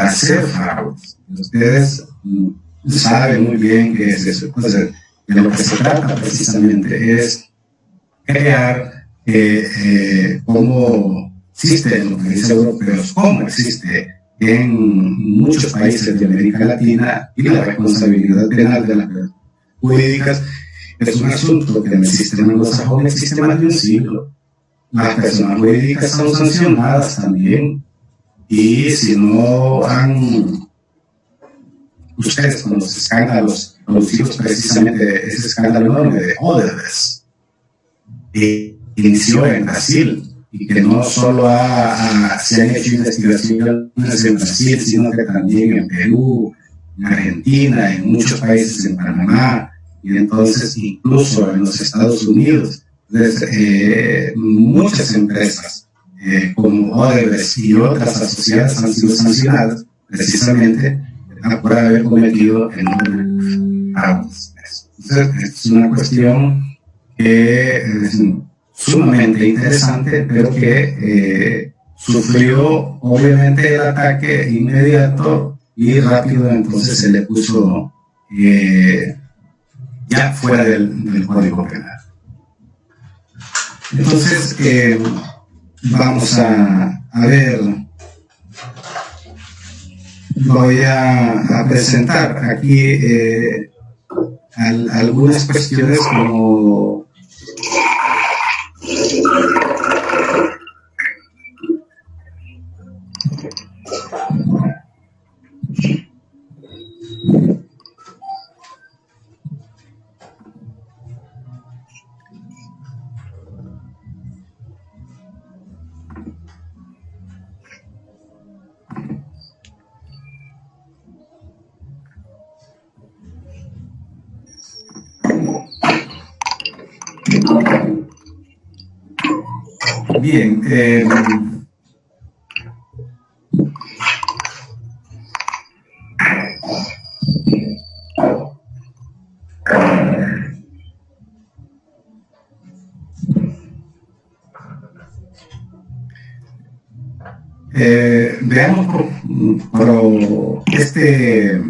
hacer fraudes. Ustedes saben muy bien qué es eso. Entonces, de lo que se trata precisamente es crear cómo existe en los países europeos, cómo existe en muchos países de América Latina, y la responsabilidad penal de las personas jurídicas es un asunto que en el sistema anglosajón existe más de un siglo. Las personas jurídicas son sancionadas también, y si no han ustedes con los escándalos producidos precisamente ese escándalo enorme de Odebrecht, inició en Brasil, y que no solo se han hecho investigaciones en Brasil, sino que también en Perú, en Argentina, en muchos países, en Panamá, y entonces incluso en los Estados Unidos. Entonces, muchas empresas como Odebrecht y otras asociadas han sido sancionadas precisamente por haber cometido enormes fraudes. Entonces, es una cuestión que es sumamente interesante, pero que sufrió obviamente el ataque inmediato y rápido, entonces se le puso ya fuera del Código Penal. Entonces, vamos a ver, voy a presentar aquí algunas cuestiones como bien, veamos por este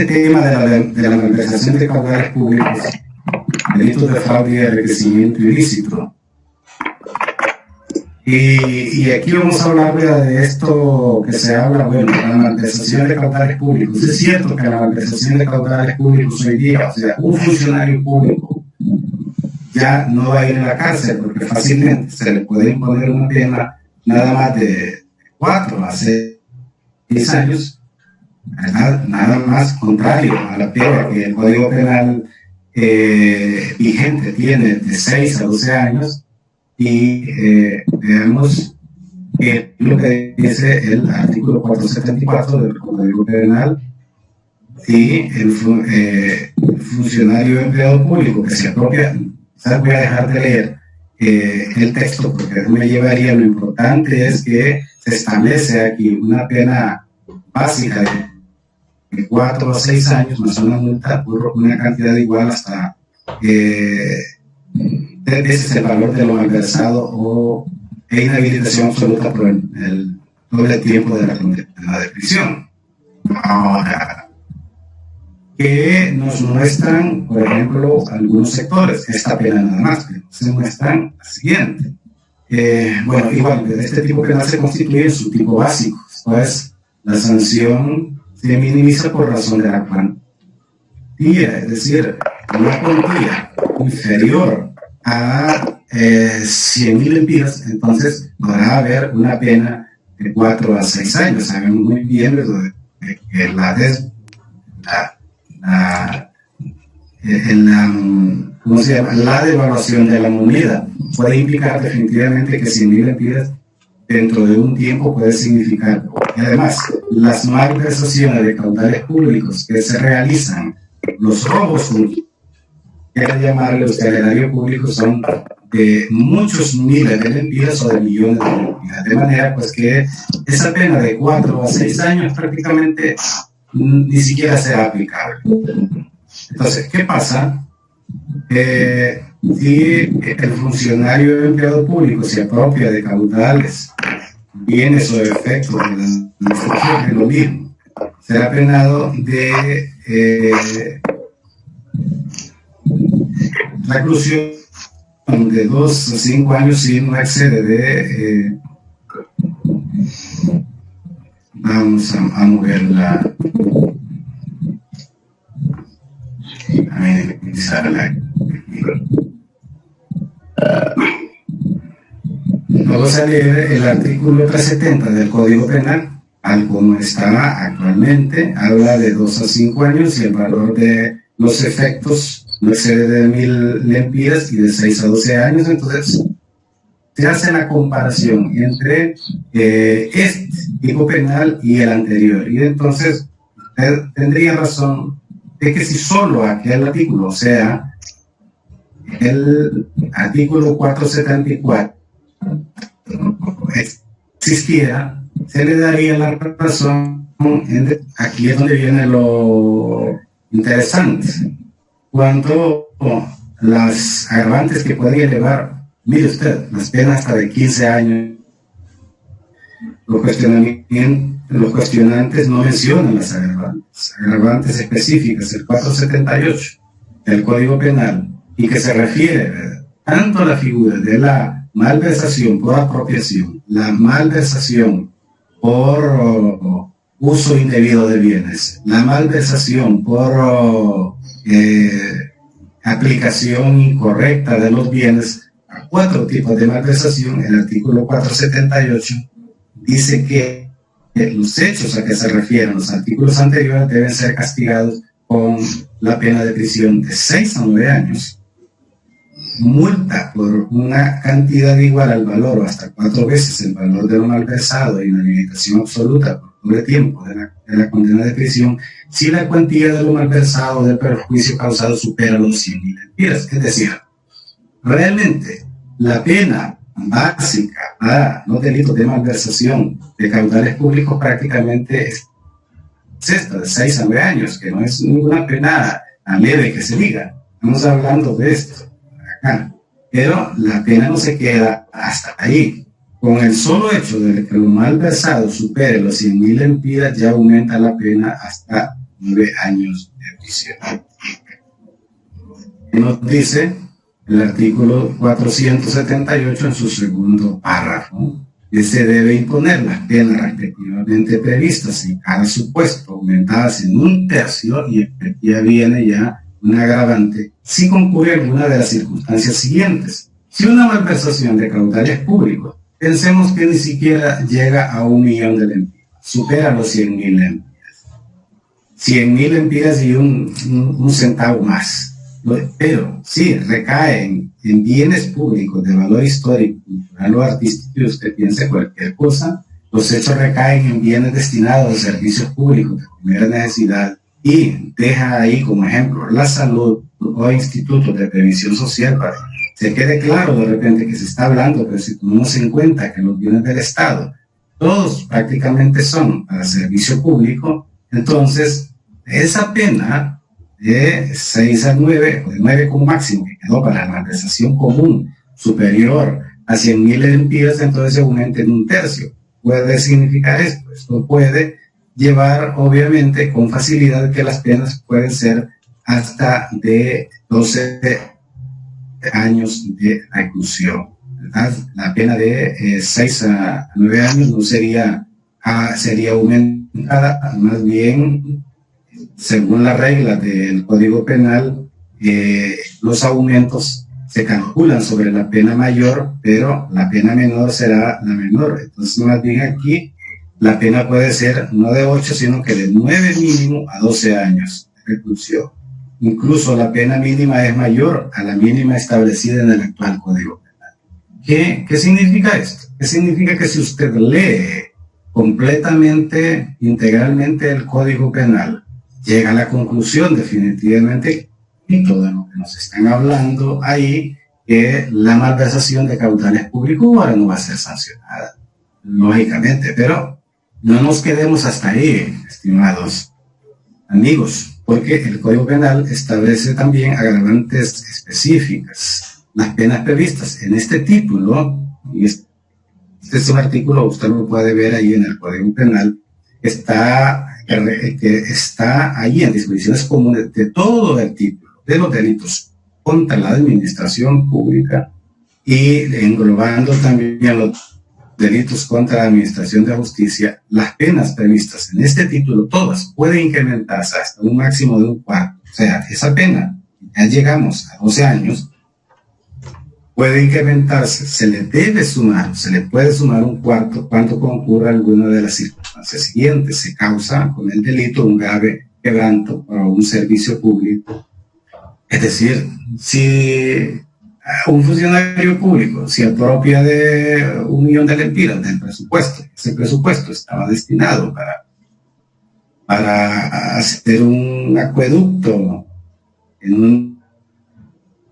tema de la malversación de caudales públicos, delitos de fraude y enriquecimiento ilícito. Y aquí vamos a hablar de esto que se habla, bueno, la malversación de caudales públicos. Es cierto que la malversación de caudales públicos hoy día, o sea, un funcionario público ya no va a ir a la cárcel, porque fácilmente se le puede imponer una pena nada más de 4 a 6 años, nada más contrario a la pena que el Código Penal vigente tiene de 6 a 12 años. Y veamos lo que dice el artículo 474 del Código Penal, y el funcionario o empleado público que se apropia. Voy a dejar de leer el texto porque no me llevaría. Lo importante es que se establece aquí una pena básica de 4 a 6 años más una multa por una cantidad igual hasta ese es el valor de lo malversado o inhabilitación absoluta por el doble tiempo de la condena de prisión. Ahora, que nos muestran, por ejemplo, algunos sectores, esta pena nada más, que se muestran la siguiente. Bueno, igual, de este tipo penal se constituye en su tipo básico, pues la sanción se minimiza por razón de la cuantía, es decir, una cuantía inferior a 100.000 lempiras, entonces podrá haber una pena de 4 a 6 años. Sabemos muy bien que la devaluación de la moneda puede implicar definitivamente que 100.000 lempiras dentro de un tiempo puede significar. Y además, las malversaciones de caudales públicos que se realizan, los robos, quiera llamarle usted al erario público, son de muchos miles de lempiras o de millones de lempiras, de manera pues que esa pena de 4 a 6 años prácticamente ni siquiera será aplicable. Entonces, ¿qué pasa si el funcionario o empleado público se apropia de caudales bienes o efectos de la administración es lo mismo. Será penado de reclusión de 2 a 5 años si no excede de vamos a moverla a minimizarla. Vamos a leer el artículo 370 del Código Penal, al como está actualmente. Habla de 2 a 5 años y el valor de los efectos no excede de 1000 lempiras y de 6 a 12 años. Entonces, se hace la comparación entre este tipo penal y el anterior. Y entonces, usted tendría razón de que si solo aquel artículo, o sea, el artículo 474, existiera, se le daría la razón. Aquí es donde viene lo interesante. Cuando las agravantes que pueden elevar, mire usted, las penas hasta de 15 años, los cuestionantes no mencionan las agravantes específicas, el 478 del Código Penal, y que se refiere tanto a la figura de la malversación por apropiación, la malversación por uso indebido de bienes, la malversación por aplicación incorrecta de los bienes, a 4 tipos de malversación. El artículo 478 dice que los hechos a que se refieren los artículos anteriores deben ser castigados con la pena de prisión de 6 a 9 años, multa por una cantidad igual al valor o hasta 4 veces el valor de lo malversado y una limitación absoluta por doble tiempo de la condena de prisión si la cuantía de lo malversado o del perjuicio causado supera los 100.000 lempiras. Es decir, realmente la pena básica para los delitos de malversación de caudales públicos prácticamente es esta, de 6 a 9 años, que no es ninguna pena tan leve que se diga. Estamos hablando de esto acá, pero la pena no se queda hasta ahí. Con el solo hecho de que lo malversado supere los 100.000 lempiras, ya aumenta la pena hasta 9 años de prisión. Nos dice el artículo 478 en su segundo párrafo, que se debe imponer las penas respectivamente previstas en cada supuesto, aumentadas en 1/3, y aquí viene ya un agravante si concurre alguna de las circunstancias siguientes. Si una malversación de caudales públicos, pensemos que ni siquiera llega a 1.000.000 de lempiras, supera los 100.000 lempiras. 100.000 lempiras y un centavo más. Pero sí, recaen en bienes públicos de valor histórico, cultural o artístico, y usted piense cualquier cosa, los hechos recaen en bienes destinados a servicios públicos de primera necesidad, y deja ahí como ejemplo la salud o institutos de previsión social, para que se quede claro de repente que se está hablando, pero si tomamos en cuenta que los bienes del Estado todos prácticamente son para servicio público, entonces esa pena de 6 a 9, o de 9 como máximo, que quedó para la malversación común superior a 100.000 lempiras, entonces se aumenta en 1/3. Puede significar esto. Esto puede llevar, obviamente, con facilidad que las penas pueden ser hasta de 12 años de reclusión, ¿verdad? La pena de 6 a 9 años no sería aumentada, más bien, según las reglas del Código Penal, los aumentos se calculan sobre la pena mayor, pero la pena menor será la menor. Entonces, más bien aquí, la pena puede ser no de 8, sino que de 9 mínimo a 12 años de reclusión. Incluso la pena mínima es mayor a la mínima establecida en el actual Código Penal. ¿Qué significa esto? ¿Qué significa? Que si usted lee completamente, integralmente el Código Penal, llega a la conclusión definitivamente y todo lo que nos están hablando ahí, que la malversación de caudales públicos ahora no va a ser sancionada, lógicamente, pero no nos quedemos hasta ahí, estimados amigos, porque el Código Penal establece también agravantes específicas. Las penas previstas en este título, y Este es un artículo, usted lo puede ver ahí en el Código Penal, que está ahí en disposiciones comunes de todo el título de los delitos contra la administración pública y englobando también los delitos contra la administración de justicia. Las penas previstas en este título, todas, pueden incrementarse hasta un máximo de un cuarto. O sea, esa pena, ya llegamos a 12 años, puede incrementarse, se le puede sumar un cuarto cuando concurra alguna de las circunstancias siguientes. Se causa con el delito un grave quebranto para un servicio público. Es decir, si un funcionario público se apropia de 1 millón de lempiras del presupuesto, ese presupuesto estaba destinado para hacer un acueducto en un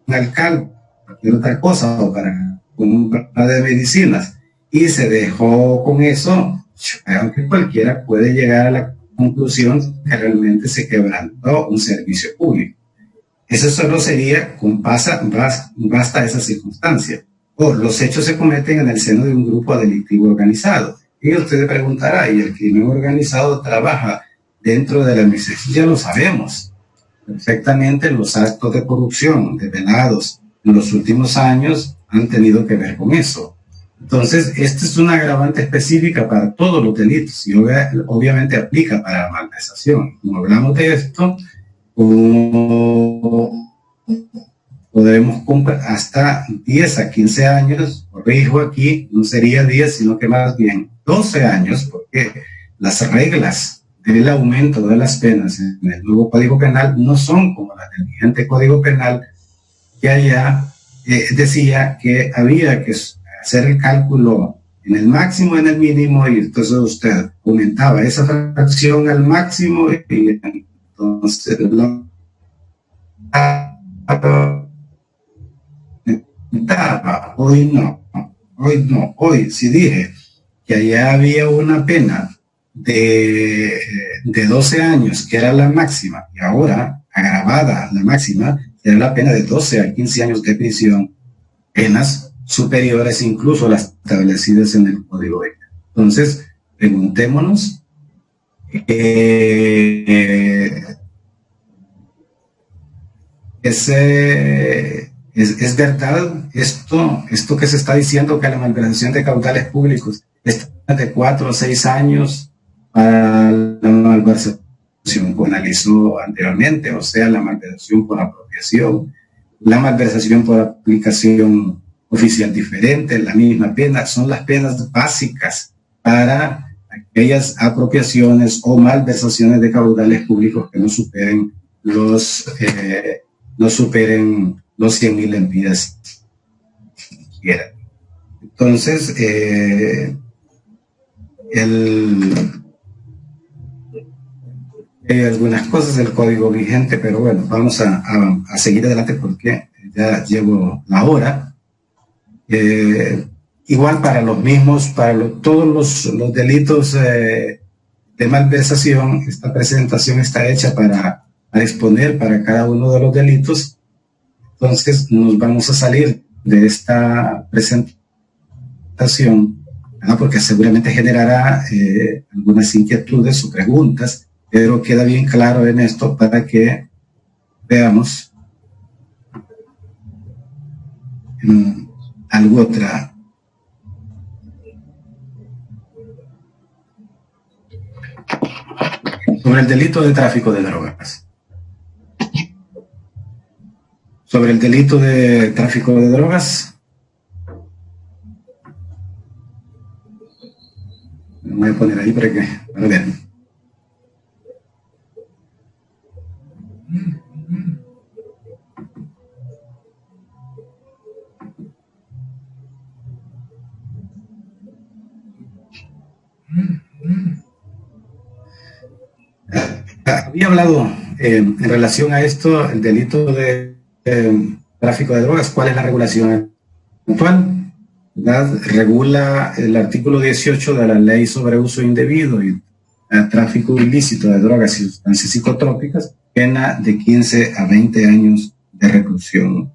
alcalde, cualquier otra cosa, o para comprar de medicinas, y se dejó con eso, aunque cualquiera puede llegar a la conclusión que realmente se quebrantó un servicio público. Eso solo sería basta esa circunstancia. O los hechos se cometen en el seno de un grupo delictivo organizado. Y usted preguntará, ¿y el crimen organizado trabaja dentro de la administración? Ya lo sabemos perfectamente. Los actos de corrupción develados en los últimos años han tenido que ver con eso. Entonces, esta es una agravante específica para todos los delitos y obviamente aplica para la malversación. Como hablamos de esto, podremos cumplir hasta 10 a 15 años, corrijo aquí, no sería 10, sino que más bien 12 años, porque las reglas del aumento de las penas en el nuevo Código Penal no son como las del vigente Código Penal, que allá decía que había que hacer el cálculo en el máximo y en el mínimo, y entonces usted aumentaba esa fracción al máximo y entonces hoy sí dije que allá había una pena de 12 años, que era la máxima, y ahora agravada la máxima, era la pena de 12 a 15 años de prisión, penas superiores incluso a las establecidas en el Código Penal. Entonces, preguntémonos, ¿es verdad esto que se está diciendo, que la malversación de caudales públicos está de 4 o 6 años para la malversación que analizó anteriormente? O sea, la malversación por apropiación, la malversación por aplicación oficial diferente, la misma pena, son las penas básicas para aquellas apropiaciones o malversaciones de caudales públicos que no superen los 100.000 lempiras siquiera. Entonces, hay algunas cosas del código vigente, pero bueno, vamos a seguir adelante porque ya llevo la hora. Igual para los mismos, todos los delitos de malversación, esta presentación está hecha para exponer para cada uno de los delitos. Entonces nos vamos a salir de esta presentación, ¿verdad? Porque seguramente generará algunas inquietudes o preguntas, pero queda bien claro en esto para que veamos algo otra. Sobre el delito de tráfico de drogas. Sobre el delito de tráfico de drogas, me voy a poner ahí para ver. Había hablado en relación a esto, el delito de tráfico de drogas. ¿Cuál es la regulación actual? ¿Verdad? Regula el artículo 18 de la Ley sobre Uso Indebido y Tráfico Ilícito de Drogas y Sustancias Psicotrópicas, pena de 15 a 20 años de reclusión.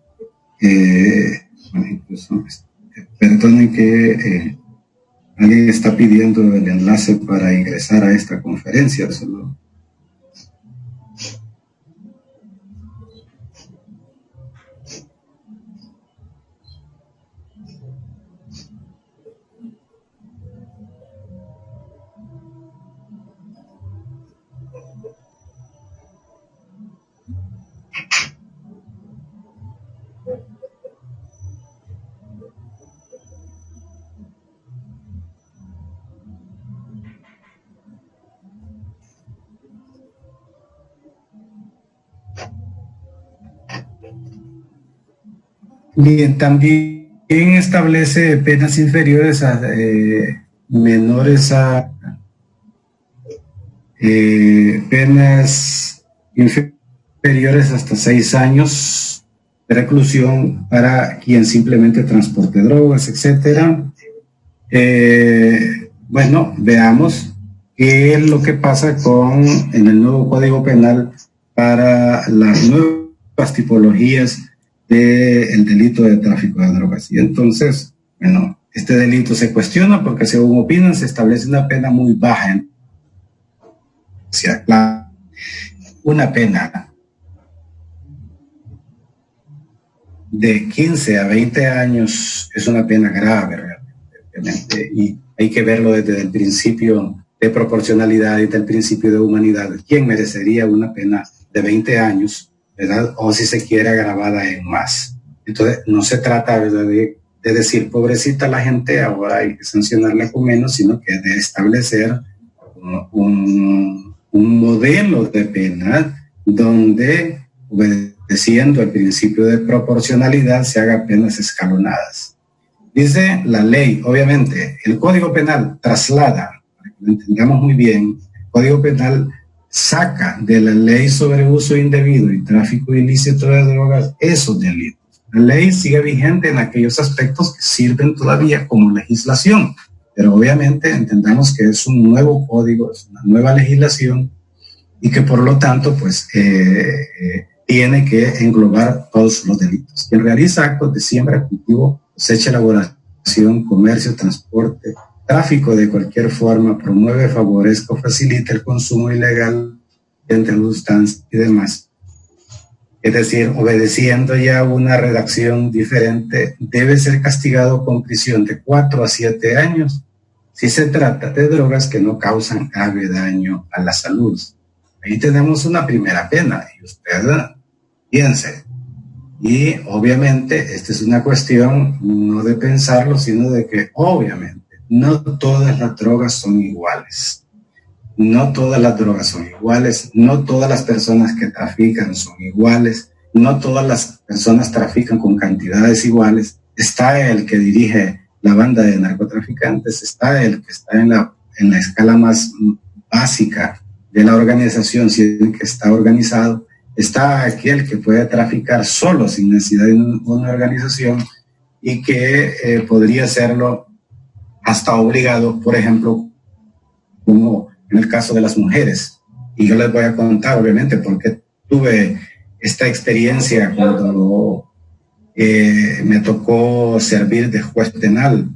Perdonen que Alguien está pidiendo el enlace para ingresar a esta conferencia. Solo. Bien, también establece penas inferiores a menores a penas inferiores hasta 6 años de reclusión para quien simplemente transporte drogas, etcétera. Bueno, veamos qué es lo que pasa en el nuevo Código Penal para las nuevas tipologías del delito de tráfico de drogas. Y entonces, bueno, este delito se cuestiona porque, según opinan, se establece una pena muy baja. Una pena de 15 a 20 años es una pena grave realmente, y hay que verlo desde el principio de proporcionalidad y desde el principio de humanidad. ¿Quién merecería una pena de 20 años, verdad? O si se quiere agravada en más. Entonces, no se trata, ¿verdad?, de decir, pobrecita la gente, ahora hay que sancionarla con menos, sino que de establecer un modelo de pena donde, obedeciendo el principio de proporcionalidad, se haga penas escalonadas. Dice la ley, obviamente, el Código Penal traslada, para que lo entendamos muy bien, el Código Penal saca de la ley sobre uso indebido y tráfico ilícito de drogas esos delitos. La ley sigue vigente en aquellos aspectos que sirven todavía como legislación, pero obviamente entendamos que es un nuevo código, es una nueva legislación, y que por lo tanto pues tiene que englobar todos los delitos. Quien realiza actos de siembra, cultivo, cosecha, elaboración, comercio, transporte, tráfico de cualquier forma, promueve, favorezca o facilita el consumo ilegal de sustancias y demás. Es decir, obedeciendo ya una redacción diferente, debe ser castigado con prisión de 4 a 7 años si se trata de drogas que no causan grave daño a la salud. Ahí tenemos una primera pena, y usted piense. Y obviamente esta es una cuestión no de pensarlo, sino de que obviamente no todas las drogas son iguales. No todas las drogas son iguales, no todas las personas que trafican son iguales, no todas las personas trafican con cantidades iguales. Está el que dirige la banda de narcotraficantes, está el que está en la escala más básica de la organización, si es el que está organizado, está aquel que puede traficar solo sin necesidad de una organización y que podría hacerlo hasta obligado, por ejemplo, como en el caso de las mujeres. Y yo les voy a contar, obviamente, porque tuve esta experiencia cuando me tocó servir de juez penal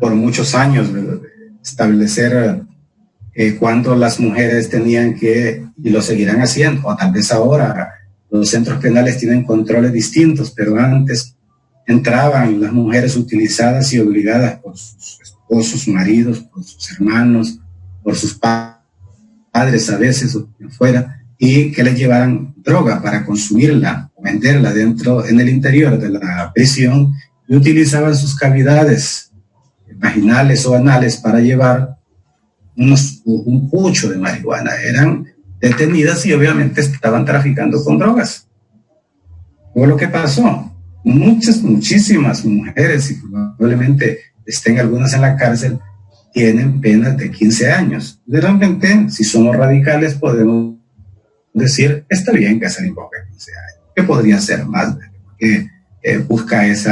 por muchos años, ¿verdad? Establecer cuando las mujeres tenían que, y lo seguirán haciendo, o tal vez ahora los centros penales tienen controles distintos, pero antes entraban las mujeres utilizadas y obligadas por sus esposos, maridos, por sus hermanos, por sus padres a veces, o quien fuera, y que les llevaran droga para consumirla o venderla en el interior de la prisión, y utilizaban sus cavidades vaginales o anales para llevar un pucho de marihuana. Eran detenidas y obviamente estaban traficando con drogas. Fue lo que pasó. Muchísimas mujeres, y probablemente estén algunas en la cárcel, tienen penas de 15 años. Realmente, si somos radicales, podemos decir, está bien que se le invoque 15 años. ¿Qué podría ser más? Que busca ese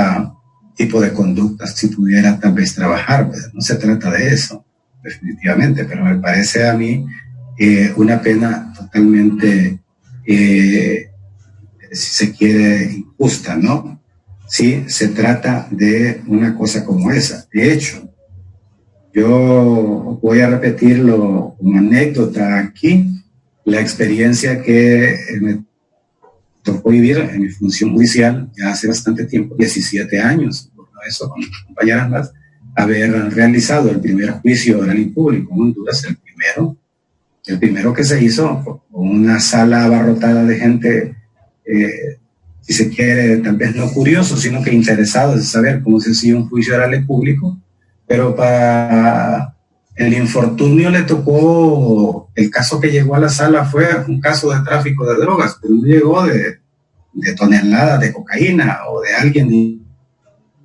tipo de conductas si pudiera tal vez trabajar. Pues no se trata de eso, definitivamente, pero me parece a mí una pena totalmente, si se quiere, injusta, ¿no? Sí, se trata de una cosa como esa. De hecho, Yo voy a repetirlo como anécdota aquí, la experiencia que me tocó vivir en mi función judicial ya hace bastante tiempo, 17 años, por eso con mis compañeras más, haber realizado el primer juicio oral y público en Honduras, el primero que se hizo con una sala abarrotada de gente, si se quiere, tal vez no curiosos, sino que interesados de saber cómo se hacía un juicio oral y público, pero para el infortunio le tocó, el caso que llegó a la sala fue un caso de tráfico de drogas, pero no llegó de toneladas de cocaína o de alguien de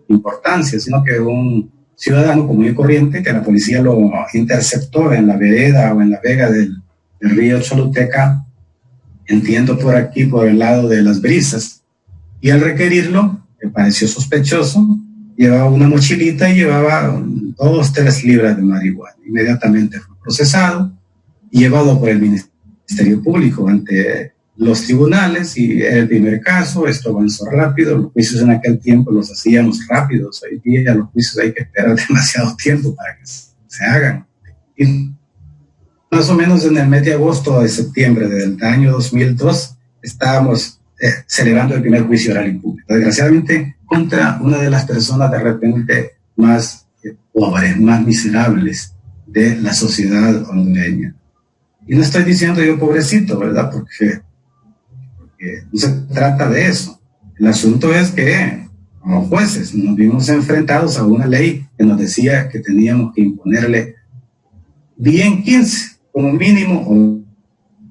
importancia, sino que un ciudadano común y corriente que la policía lo interceptó en la vereda o en la vega del río Choluteca, entiendo por aquí, por el lado de Las Brisas, y al requerirlo, me pareció sospechoso, llevaba una mochilita y llevaba 2-3 libras de marihuana. Inmediatamente fue procesado y llevado por el Ministerio Público ante los tribunales, y era el primer caso. Esto avanzó rápido. Los juicios en aquel tiempo los hacíamos rápidos. Hoy día los juicios hay que esperar demasiado tiempo para que se hagan. Y más o menos en el mes de agosto o de septiembre del año 2002 estábamos celebrando el primer juicio oral y público. Desgraciadamente, contra una de las personas de repente más pobres, más miserables de la sociedad hondureña. Y no estoy diciendo yo pobrecito, ¿verdad? Porque no se trata de eso. El asunto es que, como jueces, nos vimos enfrentados a una ley que nos decía que teníamos que imponerle bien 15 como mínimo o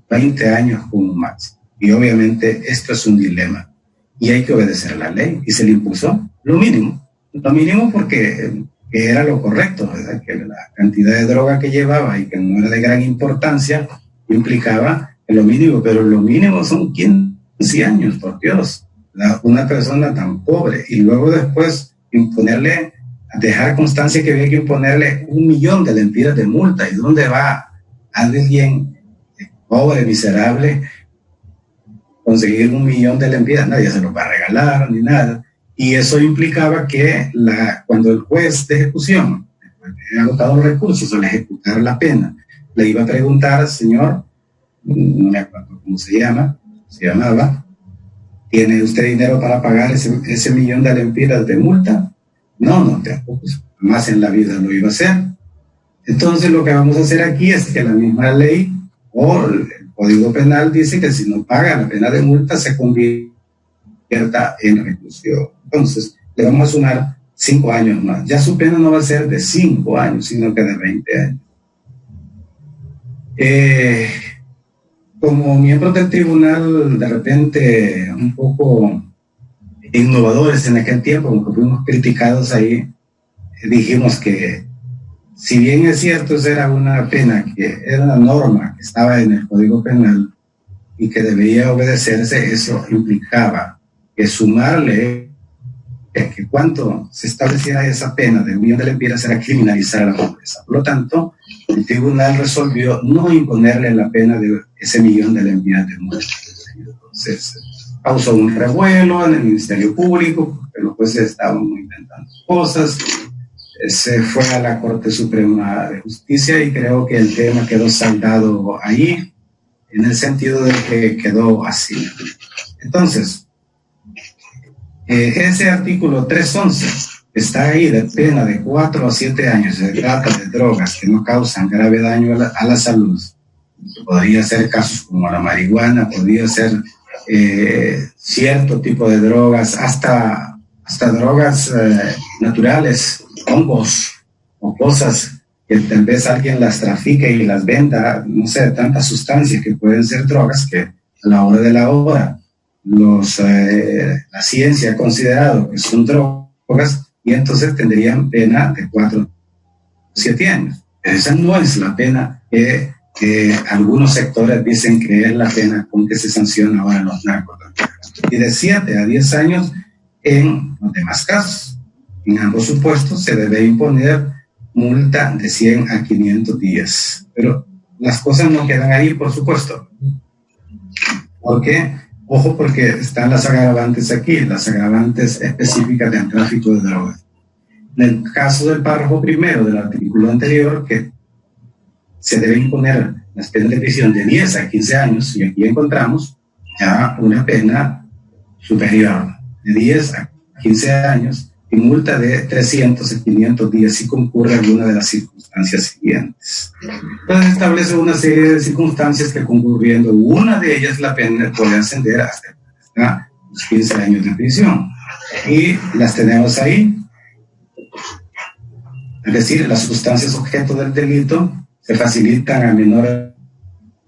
20 años como máximo. Y obviamente esto es un dilema y hay que obedecer la ley. Y se le impuso lo mínimo porque era lo correcto, ¿verdad? Que la cantidad de droga que llevaba y que no era de gran importancia implicaba lo mínimo, pero lo mínimo son 15 años, por Dios. Una persona tan pobre, y luego después imponerle, dejar constancia que había que imponerle 1 millón de lempiras de multa. ¿Y dónde va alguien pobre, miserable, conseguir 1 millón de lempiras? Nadie se los va a regalar ni nada. Y eso implicaba que cuando el juez de ejecución había agotado los recursos al ejecutar la pena, le iba a preguntar: señor, no me acuerdo cómo se llamaba, ¿tiene usted dinero para pagar ese 1 millón de lempiras de multa? No, tampoco, más en la vida lo iba a hacer. Entonces lo que vamos a hacer aquí es que la misma ley o el Código Penal dice que si no paga la pena de multa se convierta en reclusión. Entonces le vamos a sumar 5 años más. Ya su pena no va a ser de 5 años, sino que de 20 años. Como miembros del tribunal, de repente un poco innovadores en aquel tiempo, aunque fuimos criticados ahí, dijimos que si bien es cierto, esa era una pena, que era una norma que estaba en el Código Penal y que debía obedecerse, eso implicaba que sumarle que cuánto se estableciera esa pena de 1 millón de lempiras era criminalizar a la pobreza. Por lo tanto, el tribunal resolvió no imponerle la pena de ese 1 millón de lempiras de multa. Entonces, causó un revuelo en el Ministerio Público, porque los jueces estaban inventando cosas. Se fue a la Corte Suprema de Justicia y creo que el tema quedó saldado ahí, en el sentido de que quedó así. Entonces, ese artículo 311 está ahí de pena de 4 a 7 años. Se trata de drogas que no causan grave daño a la salud. Podría ser casos como la marihuana, podría ser cierto tipo de drogas, hasta drogas naturales, hongos o cosas que tal vez alguien las trafique y las venda, no sé, tantas sustancias que pueden ser drogas que a la hora de la hora la ciencia ha considerado que son drogas y entonces tendrían pena de 4 a 7 años. Esa no es la pena que algunos sectores dicen que es la pena con que se sanciona ahora los narcotraficantes. Y de 7 a 10 años en los demás casos. En ambos supuestos se debe imponer multa de 100 a 500 días. Pero las cosas no quedan ahí, por supuesto. ¿Por qué? Ojo, porque están las agravantes aquí, las agravantes específicas del tráfico de drogas. En el caso del párrafo primero del artículo anterior, que se deben imponer las penas de prisión de 10 a 15 años, y aquí encontramos ya una pena superior de 10 a 15 años y multa de 300 a 500 días si concurre alguna de las circunstancias siguientes. Entonces establece una serie de circunstancias que, concurriendo una de ellas, la pena puede ascender hasta los 15 años de prisión. Y las tenemos ahí. Es decir, las sustancias objeto del delito se facilitan a menores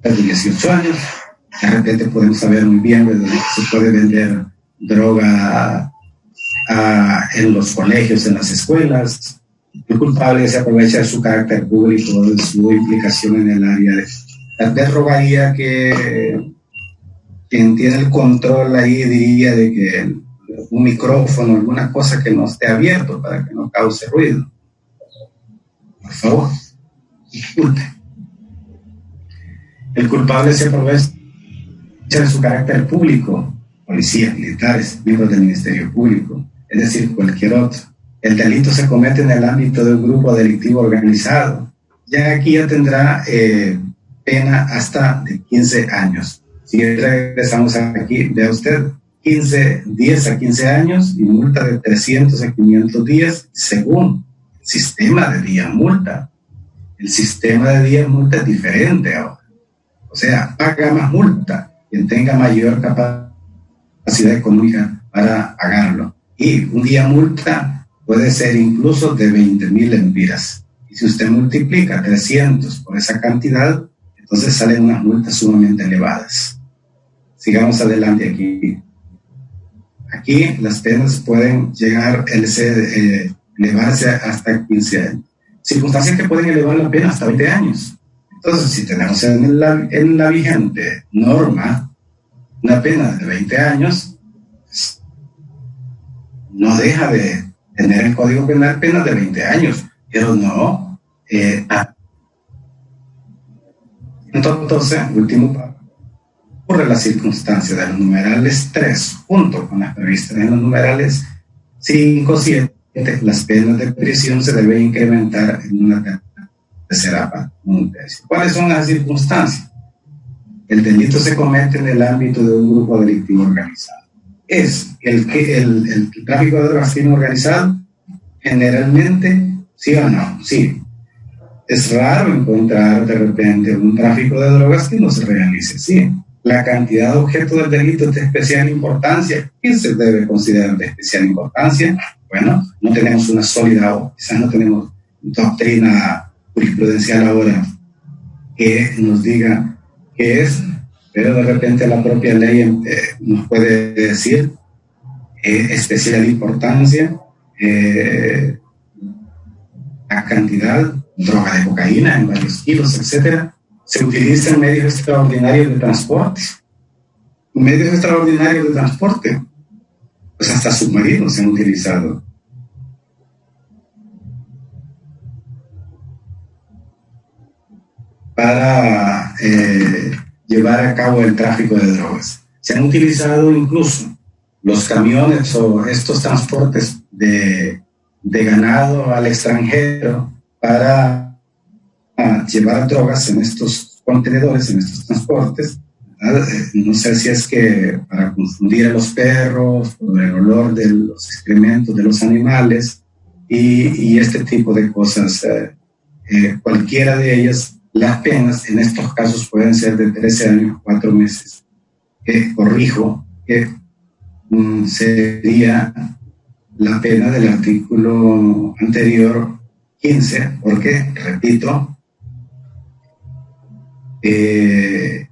de 18 años. De repente podemos saber muy bien que se puede vender droga en los colegios, en las escuelas. El culpable se aprovecha de su carácter público, de su implicación en el área de... Tal vez rogaría que quien tiene el control ahí diría de que un micrófono, alguna cosa que no esté abierto para que no cause ruido. Por favor, disculpe. El culpable se aprovecha de su carácter público, policías, militares, miembros del Ministerio Público, es decir, cualquier otro. El delito se comete en el ámbito de un grupo delictivo organizado. Ya aquí ya tendrá pena hasta de 15 años. Si regresamos aquí, vea usted, 10 a 15 años y multa de 300 a 500 días según el sistema de día multa. El sistema de día multa es diferente ahora. O sea, paga más multa quien tenga mayor capacidad económica para pagarlo. Y un día multa puede ser incluso de 20.000 lempiras. Y si usted multiplica 300 por esa cantidad, entonces salen unas multas sumamente elevadas. Sigamos adelante aquí. Aquí las penas pueden llegar a elevarse hasta 15 años. Circunstancias que pueden elevar la pena hasta 20 años. Entonces, si tenemos en la vigente norma una pena de 20 años, pues, no deja de tener el Código Penal penas de 20 años, pero no. Entonces, último paso. Ocurre la circunstancia de los numerales 3, junto con las previstas en los numerales 5, 7, las penas de prisión se deben incrementar en una tercera parte, un tercio. ¿Cuáles son las circunstancias? El delito se comete en el ámbito de un grupo delictivo organizado. ¿Es el tráfico de drogas crimen organizado? Generalmente, ¿sí o no? Sí. Es raro encontrar de repente un tráfico de drogas que no se realice, sí. La cantidad de objetos del delito es de especial importancia. ¿Qué se debe considerar de especial importancia? Bueno, no tenemos una sólida, o quizás no tenemos doctrina jurisprudencial ahora que nos diga qué es, pero de repente la propia ley nos puede decir especial importancia, la cantidad, droga de cocaína en varios kilos, etcétera. Se utilizan medios extraordinarios de transporte. Medios extraordinarios de transporte, pues hasta submarinos se han utilizado. Para llevar a cabo el tráfico de drogas. Se han utilizado incluso los camiones o estos transportes de ganado al extranjero para llevar drogas en estos contenedores, en estos transportes. No sé si es que para confundir a los perros por el olor de los excrementos de los animales y este tipo de cosas. Cualquiera de ellas, las penas en estos casos pueden ser de 13 años, 4 meses. Corrijo que sería la pena del artículo anterior 15, porque, repito, el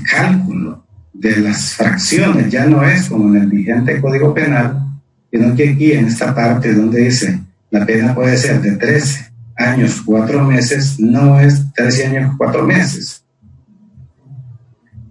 cálculo de las fracciones ya no es como en el vigente Código Penal, sino que aquí en esta parte donde dice la pena puede ser de 13 años, 4 meses, no es 13 años, 4 meses.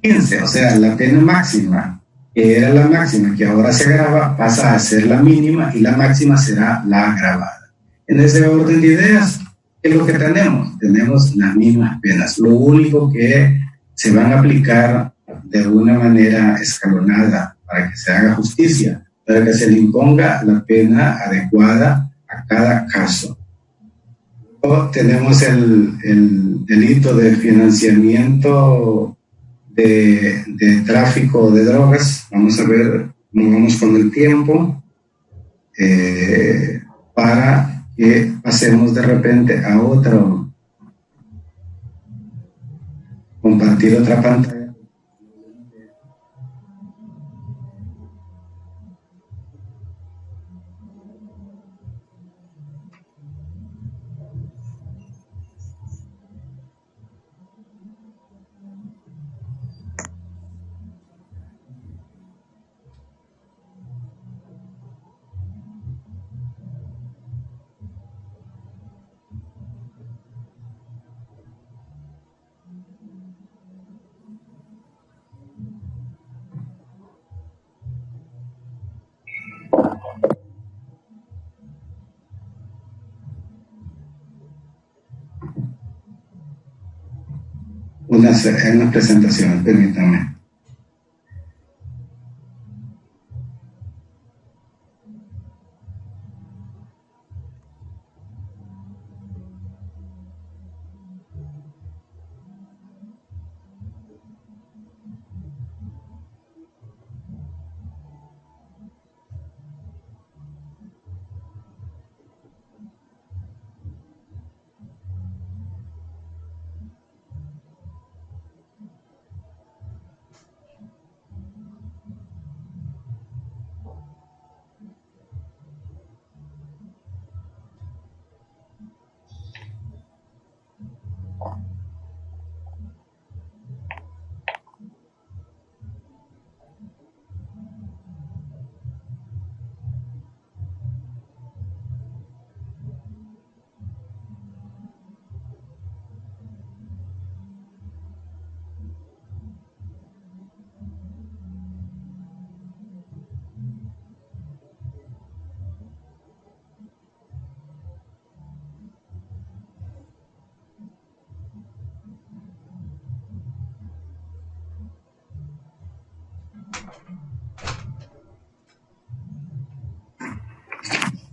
15, o sea, la pena máxima, que era la máxima, que ahora se agrava, pasa a ser la mínima y la máxima será la agravada. En ese orden de ideas, ¿qué es lo que tenemos? Tenemos las mismas penas. Lo único que se van a aplicar de una manera escalonada para que se haga justicia, para que se le imponga la pena adecuada a cada caso. Luego tenemos el delito de financiamiento de tráfico de drogas. Vamos a ver cómo vamos con el tiempo para que pasemos de repente a otro, compartir otra pantalla. Una presentación, permítame.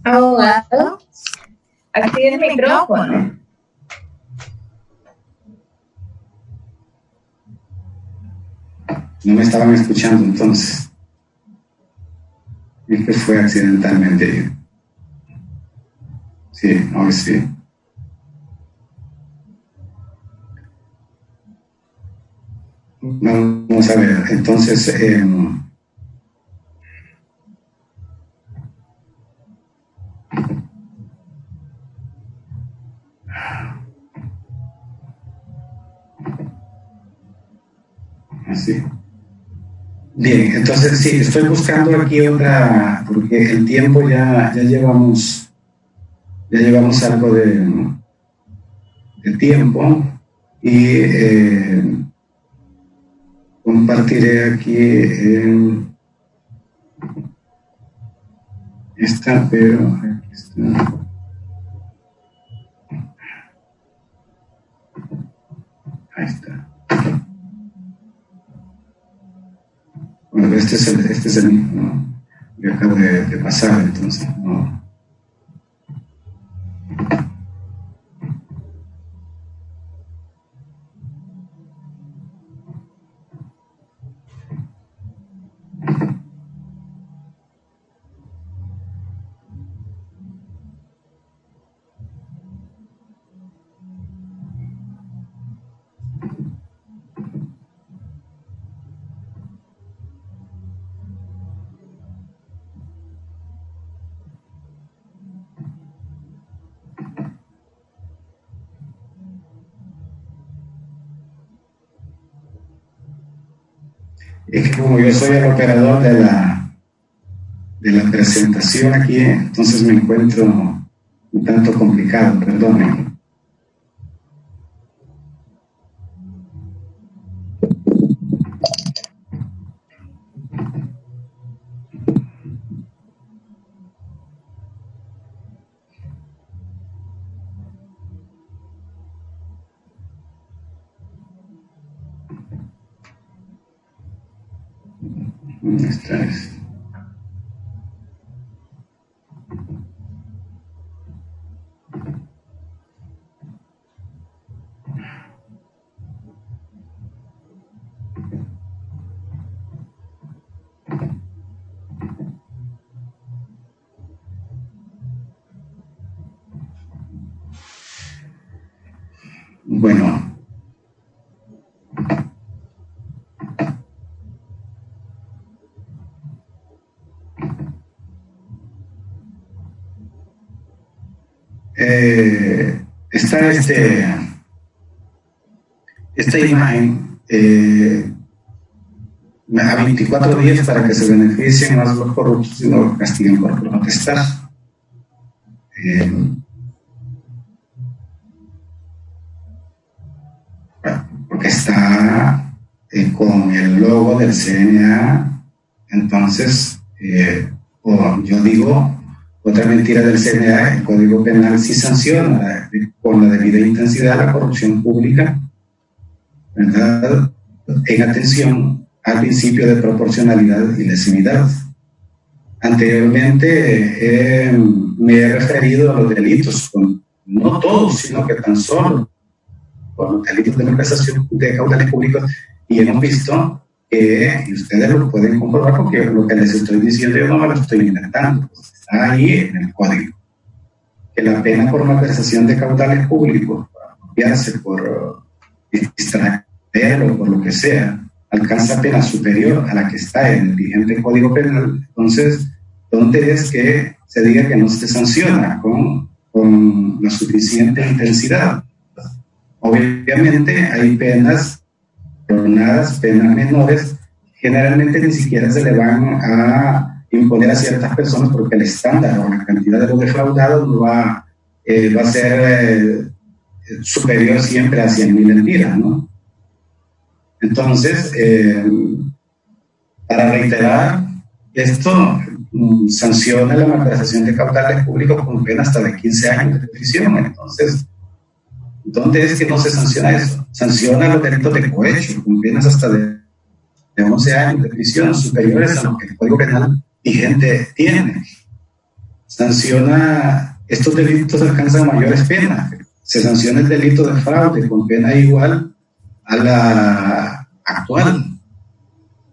Abogado, active el micrófono. No me estaban escuchando entonces. Es que fue accidentalmente. Sí, ahora sí. Vamos a ver, entonces así. Bien, entonces sí, estoy buscando aquí otra, porque el tiempo ya llevamos algo de tiempo y compartiré aquí esta, pero aquí está. Ahí está. Bueno, este es el mismo, ¿no? Que acabo de pasar, entonces, no. Es que como yo soy el operador de la presentación aquí, entonces me encuentro un tanto complicado, perdónenme. Esta es. Bueno, está esta imagen a 24 días para que se beneficien más los corruptos y no los castiguen por protestar. Porque está con el logo del CNA, entonces, yo digo, otra mentira del CNA, el Código Penal sí sanciona con la debida intensidad la corrupción pública, ¿verdad? En atención al principio de proporcionalidad y legitimidad. Anteriormente me he referido a los delitos, no todos, sino que tan solo con los delitos de malversación de caudales públicos, y hemos visto que, y ustedes lo pueden comprobar porque lo que les estoy diciendo yo no me lo estoy inventando, pues está ahí en el código, que la pena por malversación de caudales públicos, por apropiarse, por distraer o por lo que sea, alcanza pena superior a la que está en el vigente Código Penal. Entonces, ¿dónde es que se diga que no se sanciona con la suficiente intensidad? Obviamente hay penas penas menores, generalmente ni siquiera se le van a imponer a ciertas personas porque el estándar o la cantidad de los defraudados no va a ser superior siempre a 100.000 lempiras, ¿no? Entonces, para reiterar, esto sanciona la malversación de caudales públicos con pena hasta de 15 años de prisión. Entonces, ¿dónde es que no se sanciona eso? Sanciona los delitos de cohecho con penas hasta de 11 años de prisión, superiores a lo que el Código Penal vigente tiene. Sanciona, estos delitos alcanzan mayores penas. Se sanciona el delito de fraude con pena igual a la actual.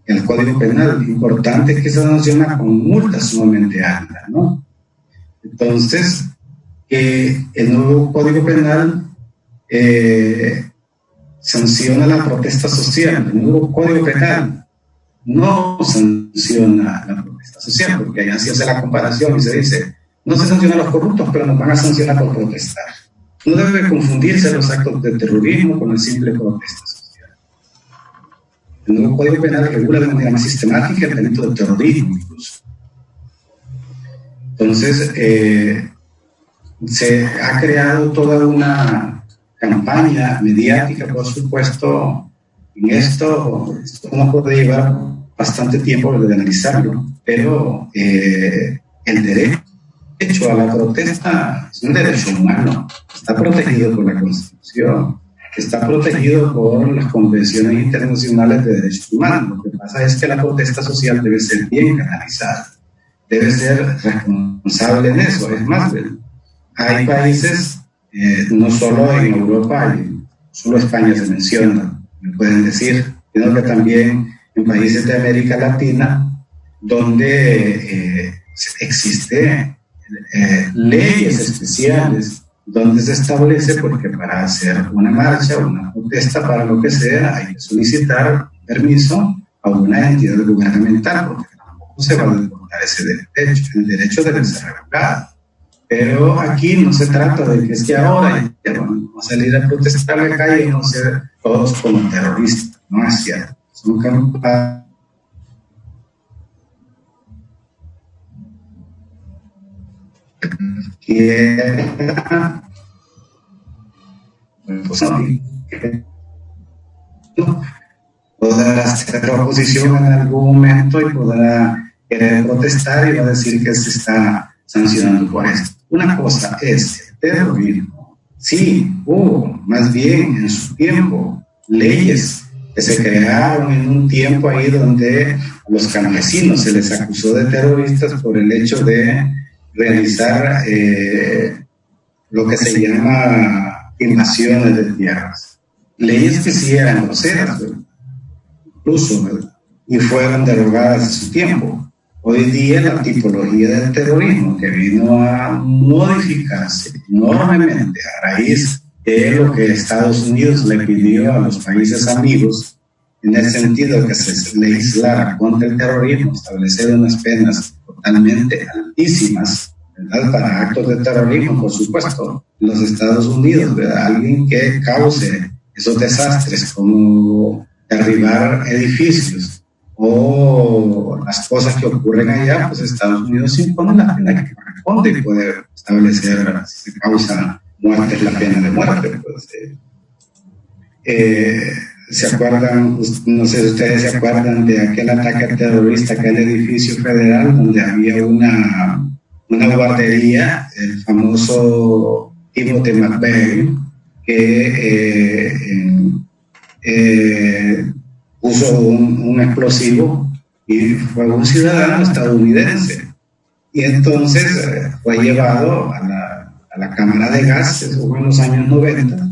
El Código Penal, importante es que se sanciona con multas sumamente altas, ¿no? Entonces, el nuevo Código Penal sanciona la protesta social. El nuevo Código Penal no sanciona la protesta social, porque allá se hace la comparación y se dice, no se sanciona a los corruptos, pero nos van a sancionar por protestar. No debe confundirse los actos de terrorismo con el simple protesta social. El nuevo Código Penal regula de manera más sistemática el delito de terrorismo incluso. Entonces, se ha creado toda una campaña mediática, por supuesto, en esto no puede llevar bastante tiempo de analizarlo, pero el derecho a la protesta es un derecho humano, está protegido por la Constitución, está protegido por las convenciones internacionales de derechos humanos. Lo que pasa es que la protesta social debe ser bien canalizada, debe ser responsable en eso. Es más, hay países, no solo en Europa, solo España se menciona, me pueden decir, sino que también en países de América Latina, donde existen leyes especiales, donde se establece porque para hacer una marcha o una protesta, para lo que sea, hay que solicitar permiso a una entidad gubernamental, porque tampoco se va a desbordar ese derecho. El derecho debe ser regulado. Pero aquí no se trata de que es que ahora ya vamos a salir a protestar a la calle y vamos a ser todos como terroristas. No es cierto. Son campañas que podrá hacer oposición en algún momento y podrá querer protestar y va a decir que se está sancionando por esto. Una cosa es el terrorismo. Sí, hubo más bien en su tiempo leyes que se crearon en un tiempo ahí donde a los campesinos se les acusó de terroristas por el hecho de realizar lo que se llama invasiones de tierras. Leyes que sí eran groseras, ¿verdad? Incluso, ¿verdad? Y fueron derogadas en su tiempo. Hoy día la tipología del terrorismo, que vino a modificarse enormemente a raíz de lo que Estados Unidos le pidió a los países amigos, en el sentido de que se legislara contra el terrorismo, establecer unas penas totalmente altísimas, ¿verdad?, para actos de terrorismo, por supuesto, en los Estados Unidos, ¿verdad?, alguien que cause esos desastres como derribar edificios o las cosas que ocurren allá, pues Estados Unidos impone la pena que corresponde y puede establecer, si se causa muerte, la pena de muerte. Pues, ¿se acuerdan? No sé si ustedes se acuerdan de aquel ataque terrorista, aquel edificio federal donde había una guardería, el famoso Timothy McVeigh, que puso un explosivo y fue un ciudadano estadounidense. Y entonces fue llevado a la cámara de gas, eso fue en los años 90.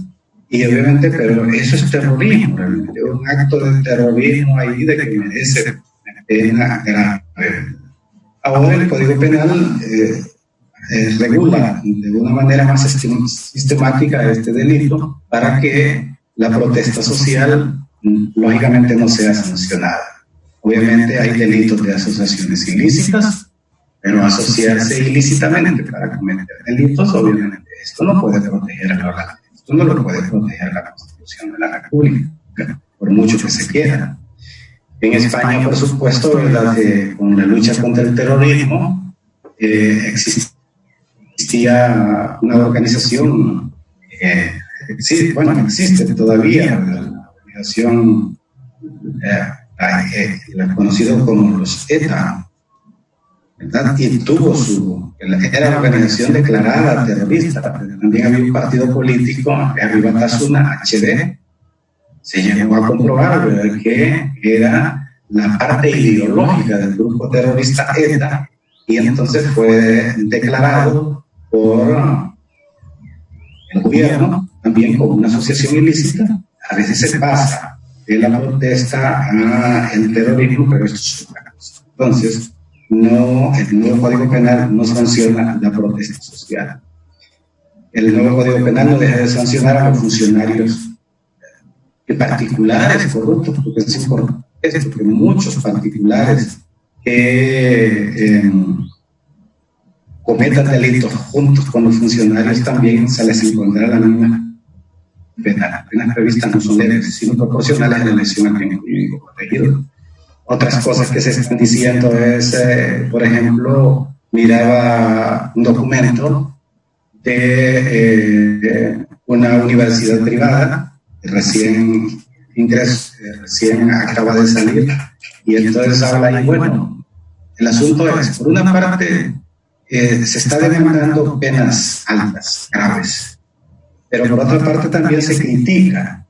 Y obviamente, pero eso es terrorismo, realmente, un acto de terrorismo ahí de que merece pena grave. Ahora el Código Penal regula de una manera más sistemática este delito para que la protesta social lógicamente no sea sancionada. Obviamente hay delitos de asociaciones ilícitas, pero asociarse ilícitamente para cometer delitos, obviamente esto no puede proteger a la esto no lo puede proteger la Constitución de la República, por mucho que se quiera. En España, por supuesto, ¿verdad?, con la lucha contra el terrorismo, existía una organización, existe todavía, la organización, la conocido como los ETA, ¿verdad?, y era una organización declarada terrorista. También había un partido político, Arriba Tasuna, HD. Se llegó a comprobar, ¿verdad?, que era la parte ideológica del grupo terrorista ETA, y entonces fue declarado por el gobierno también como una asociación ilícita. A veces se pasa de la protesta al terrorismo, pero esto es otra cosa. Entonces, no, el nuevo Código Penal no sanciona la protesta social. El nuevo Código Penal no deja de sancionar a los funcionarios particulares corruptos, porque es importante esto, porque muchos particulares que cometan delitos juntos con los funcionarios también se les encontrará la misma pena. Las penas previstas no son leves, sino proporcionales a la lesión al bien jurídico protegido. Otras cosas que se están diciendo es, por ejemplo, miraba un documento de una universidad privada, recién acaba de salir, y entonces habla ahí, bueno, el asunto es, por una parte, se está demandando penas altas, graves, pero por otra parte también se critica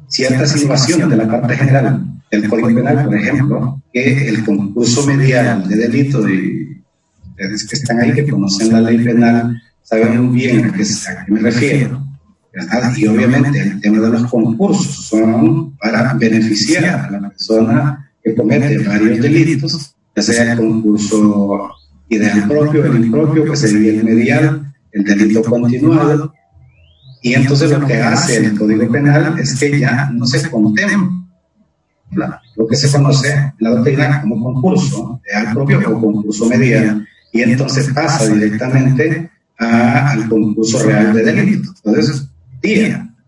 ciertas innovaciones de la parte general del Código Penal, por ejemplo, que el concurso medial de delito, de ustedes que están ahí, que conocen la ley penal, saben muy bien a qué me refiero, ¿verdad? Y obviamente el tema de los concursos son para beneficiar a la persona que comete varios delitos, ya sea el concurso ideal propio, el impropio, que sería el medial, el delito continuado. Y entonces lo que hace el Código Penal es que ya no se contempla lo que se conoce en la doctrina como concurso ideal propio o concurso medial, y entonces pasa directamente al concurso real de delito. Entonces,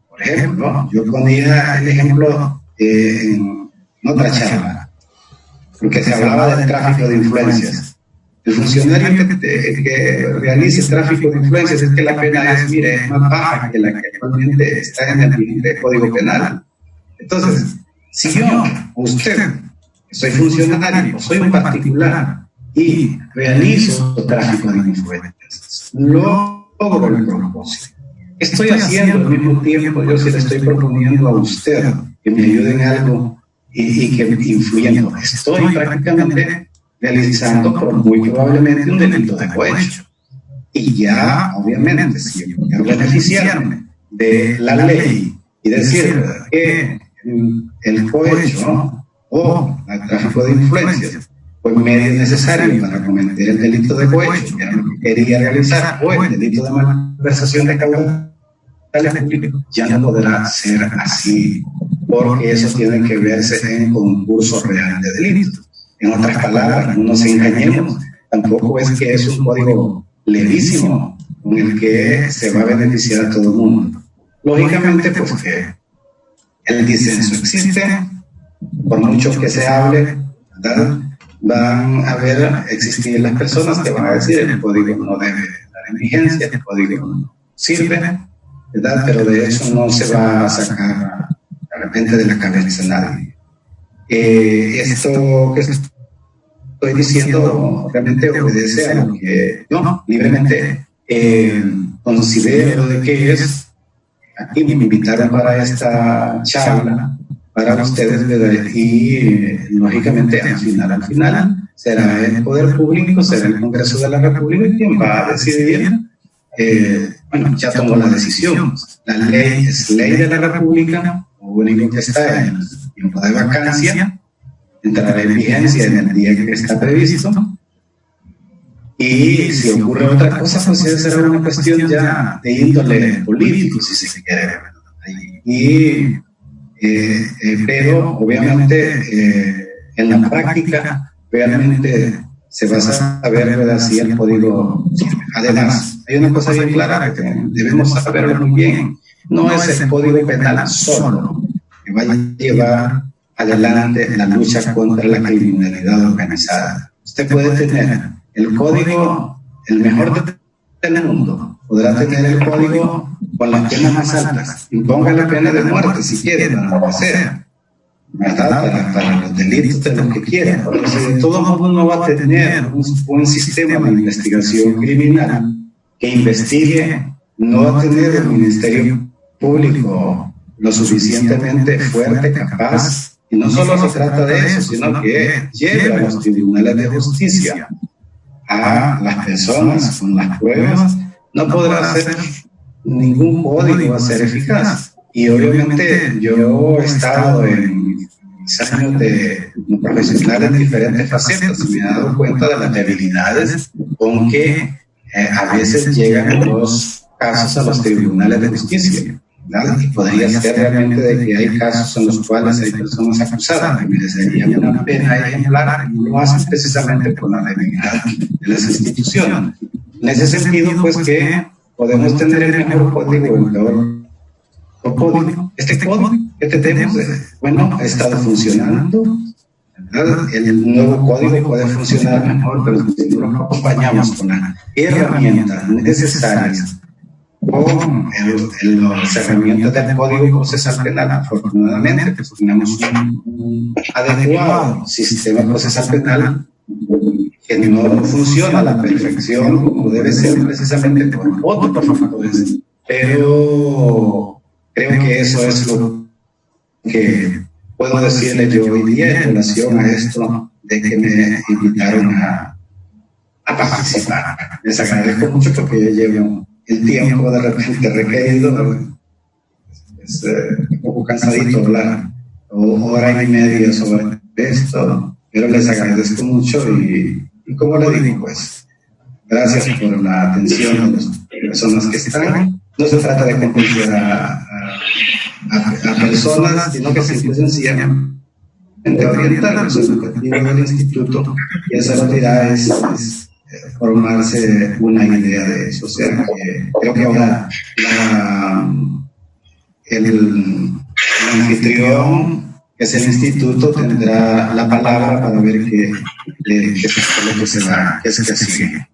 por ejemplo, yo ponía el ejemplo en otra charla, porque se hablaba del tráfico de influencias. El funcionario que realice tráfico de influencias, es que la pena es, mire, más baja que la que actualmente está en el vigente Código Penal. Entonces, si yo, usted, que soy funcionario, soy un particular y realizo tráfico de influencias, logro el propósito. Estoy haciendo al mismo tiempo, yo sí le estoy proponiendo a usted que me ayude en algo y que influyendo. Estoy prácticamente realizando muy probablemente un delito de cohecho. Y ya, obviamente, si yo quiero beneficiarme de la ley y decir que el cohecho o el tráfico de influencias fue medio necesario para cometer el delito de cohecho, que era lo que quería realizar, o el delito de malversación de caudal público, ya no podrá ser así, porque eso tiene que verse en concurso real de delito. En otras palabras, no nos engañemos, tampoco es que es un código levísimo con el que se va a beneficiar a todo el mundo. Lógicamente, pues que el disenso existe, por mucho que se hable, ¿verdad? Van a existir las personas que van a decir el código no debe dar en vigencia, el código no sirve, ¿verdad? Pero de eso no se va a sacar de repente de la cabeza nadie. Esto que estoy diciendo realmente obedece a lo que yo libremente considero de que es. Aquí me invitaron para esta charla para ustedes, ¿verdad? Y lógicamente al final será el poder público, será el Congreso de la República quien va a decidir. Bueno, ya tomó la decisión. La ley es ley de la República, lo único que está en el tiempo de vacancia, entrará en vigencia en el día que está previsto. Y si ocurre otra cosa, pues será una cuestión ya de índole político, si se quiere. Pero obviamente en la práctica realmente se va a saber, ¿verdad?, si el código sirve. Además, hay una cosa bien clara que debemos saberlo muy bien: no es el código penal solo que va a llevar adelante la lucha contra la criminalidad organizada. Usted puede tener el código, el mejor del mundo, podrá tener el código con las penas más altas, y ponga la pena de muerte si quiere, para lo que sea, ¿verdad? Para los delitos de lo que quiera. Pero si de todo modo no va a tener un sistema de investigación criminal que investigue, no va a tener el Ministerio Público lo suficientemente fuerte, capaz, y no solo se trata de eso, sino que lleve a los tribunales de justicia a las personas con las pruebas, no podrá hacer ningún código a ser eficaz. Y obviamente yo he estado en mis años de profesional en diferentes facetas y me he dado cuenta de las debilidades con que a veces llegan los casos a los tribunales de justicia, ¿verdad? Y podría ser realmente de que hay casos en los cuales hay personas acusadas que merecerían una pena ejemplar y lo hacen precisamente por la debilidad de las instituciones. En ese sentido, pues que podemos tener el mejor código o el peor código. Este código que tenemos, bueno, ha estado funcionando, ¿verdad? El nuevo código puede funcionar mejor, pero si no lo acompañamos con las herramientas necesarias, con las herramientas del Código Procesal Penal, afortunadamente, pues tenemos un adecuado sistema procesal penal que no funciona a la perfección como debe ser, precisamente por otros factores. Pero creo que eso es lo que puedo decirle yo hoy día en relación a esto de que me invitaron a participar. Les agradezco mucho porque ya llevo el tiempo de repente requerido. Es un poco cansadito hablar hora y media sobre esto, pero les agradezco mucho y como le digo, pues gracias por la atención de las personas que están. No se trata de convencer a personas, sino que simple y sencillamente orientarlos en el objetivo del instituto, y esa realidad es formarse una idea de eso. O sea, que creo que ahora el anfitrión, que es el instituto, tendrá la palabra para ver qué es lo que se va, qué es que sigue.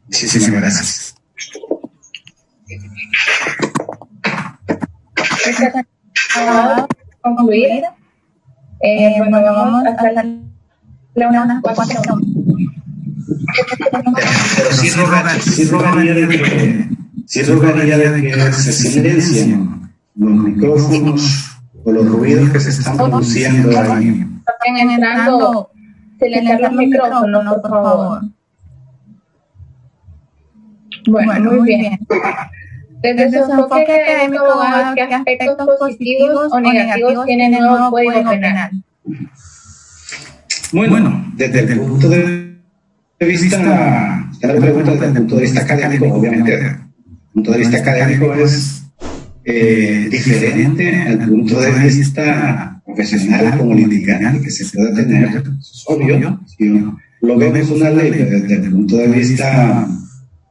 Muchísimas gracias. Concluir. Bueno, vamos a hacerle unas cuantas. Pero sí rogaría de que se silencien los micrófonos o los ruidos que se están produciendo ahí. Están entrando, silenciar los micrófonos, por favor. Bueno, muy bien. Desde su enfoque académico, ¿qué aspectos positivos o negativos tiene el nuevo Código Penal? Bueno, desde el punto de vista, la pregunta desde el punto de vista académico, obviamente, el punto de vista académico es diferente al punto de vista profesional como litigante que se pueda tener, es obvio. Si lo vemos una ley desde el punto de vista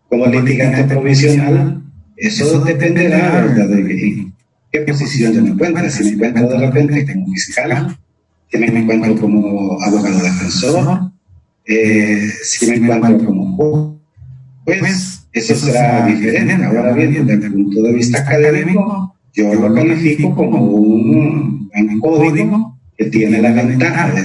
como litigante provisional, eso dependerá, ¿verdad?, de qué posición yo me encuentro. Si me encuentro de repente como fiscal, si me encuentro como abogado defensor, si me encuentro como juez, eso será diferente. Ahora bien, desde el punto de vista académico, yo lo califico como un código que tiene la ventaja de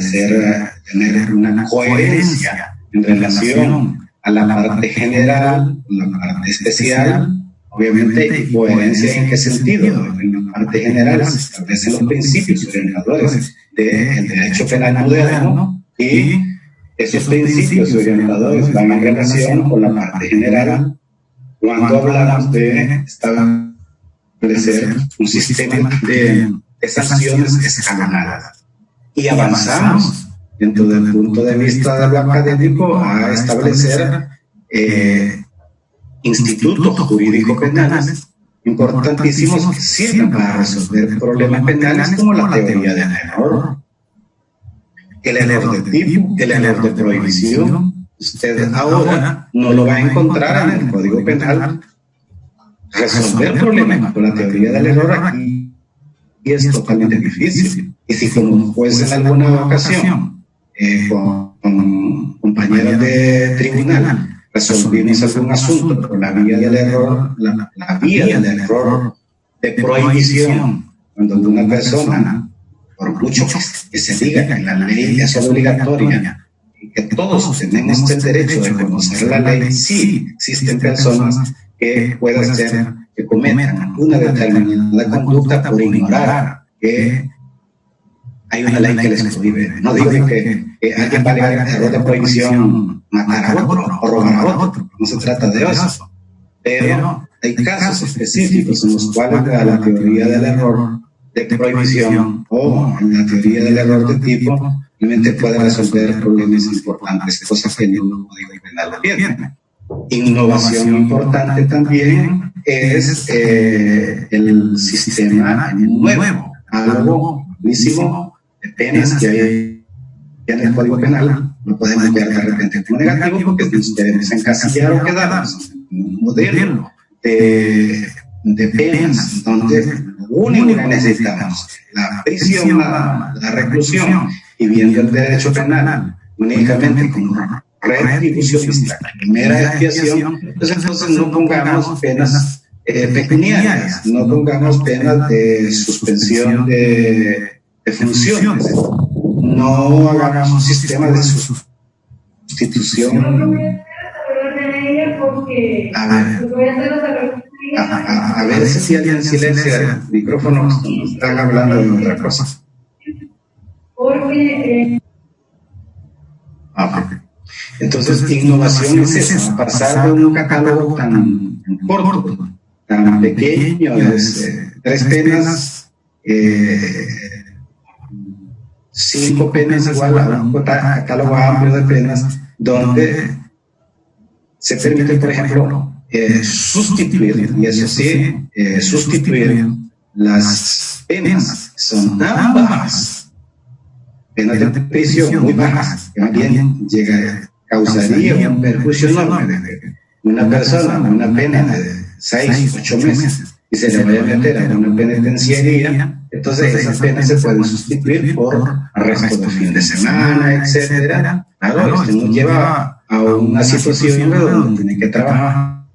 tener una coherencia en relación a la parte general, la parte especial, obviamente, y coherencia en qué sentido. En la parte general se establecen los principios orientadores del derecho penal moderno y esos principios orientadores van en relación con la parte general cuando hablamos de establecer un sistema de sanciones escalonadas. Y avanzamos dentro del punto de vista de lo académico a establecer institutos jurídicos penales importantísimos que sirven para resolver problemas penales como la teoría del error, el error de tipo, el error de prohibición. Usted ahora no lo va a encontrar en el Código Penal. Resolver problemas con la teoría del error aquí es totalmente difícil. Y si como juez en alguna ocasión con compañeros de tribunal resolvimos algún asunto por la vía del error, la vía del error de prohibición, cuando una persona, por mucho que se diga que la ley es obligatoria y que todos tenemos el derecho de conocer la ley, sí existen personas que pueden ser, que cometan una determinada conducta por ignorar que hay una ley que les prohíbe. No digo que alguien va a alegar error de prohibición matar a otro o robar a otro, no se trata de eso. Pero hay casos específicos en los cuales la teoría del error de prohibición o la teoría del error de tipo realmente puede resolver problemas importantes, cosas que no Código Penal lo tiene. Innovación importante también es el sistema nuevo, algo buenísimo de penas que hay en el Código Penal. No podemos ver de repente como negativo porque queremos encasillar o quedarnos en un modelo de penas donde lo único que necesitamos la prisión, la reclusión, y viendo el derecho penal únicamente como retribucionista, primera expiación, pues entonces no pongamos penas pecuniarias, no pongamos penas de suspensión de funciones, no hagamos un sistema de sustitución. A ver si alguien silencia el micrófono, están hablando de otra cosa. Entonces, innovación es eso, pasar de un catálogo tan corto, tan pequeño, de 3 penas, 5 penas igual a un catálogo amplio de penas, donde se permite, por ejemplo, sustituir, y eso sí, sustituir las penas, son tan bajas, penas de prisión muy bajas, que también causaría un perjuicio enorme de una persona, una pena de 6, 8 meses, y se le vaya a meter a una penitenciaría. Entonces esas penas se pueden sustituir por arresto de fin de semana, etcétera. Claro, esto nos lleva a una situación donde tiene que trabajar,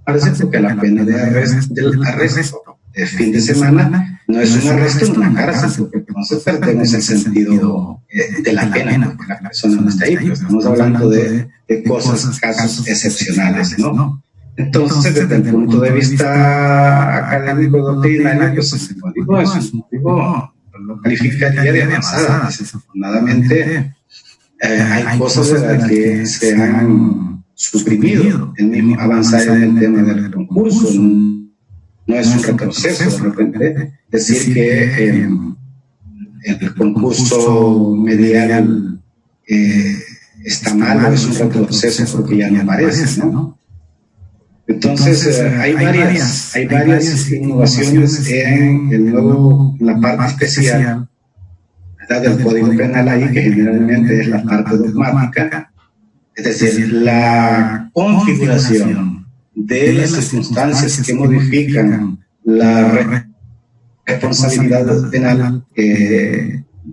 porque la pena del arresto de fin de semana no es un arresto en una cárcel, porque entonces perdemos el sentido de la pena, porque la persona no está ahí, pero estamos hablando de casos excepcionales, ¿no? Entonces, desde el punto de vista académico doctrinario, pues el código es un código, lo calificaría de avanzada. Desafortunadamente, hay cosas que se han suprimido. El mismo avanzar en el tema del concurso no es un retroceso, de repente. Decir que el concurso medial está mal o es un retroceso porque ya no aparece, ¿no? Entonces, hay varias innovaciones en la parte especial, ¿verdad?, del Código Penal ahí, que generalmente es la parte dogmática, es decir, la configuración de las circunstancias que modifican la responsabilidad penal,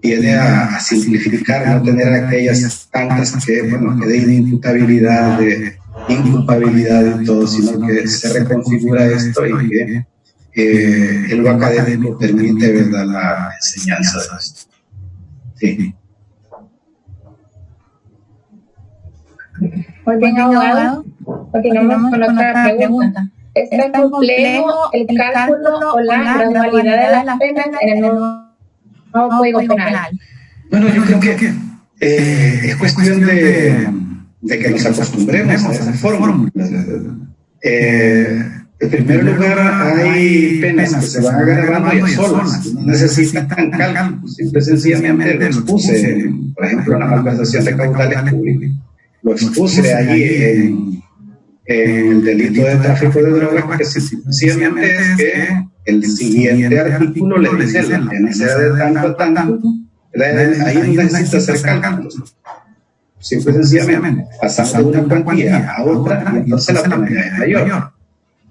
viene a simplificar, no tener aquellas tantas que de imputabilidad, de inculpabilidad y todo, sino que se reconfigura esto y que lo académico permite, ¿verdad?, la enseñanza de esto. Sí. Muy bien, abogado. Continuamos con otra pregunta. ¿Es tan complejo el cálculo o la gradualidad de las penas en el nuevo Código Penal? Bueno, yo creo que es cuestión de que nos acostumbremos a esa fórmula. En primer lugar, hay penas que se van agravando ya solas, no necesitan cálculo, simple y sencillamente lo expuse, por ejemplo, en la malversación de caudales públicos, lo expuse allí en el delito de tráfico de drogas, que sencillamente es que el siguiente artículo le dice la pena será de tanto a tanto, ahí no necesita hacer cálculos. Simple y sencillamente, pasando de una cuantía a otra, y entonces la pena es mayor.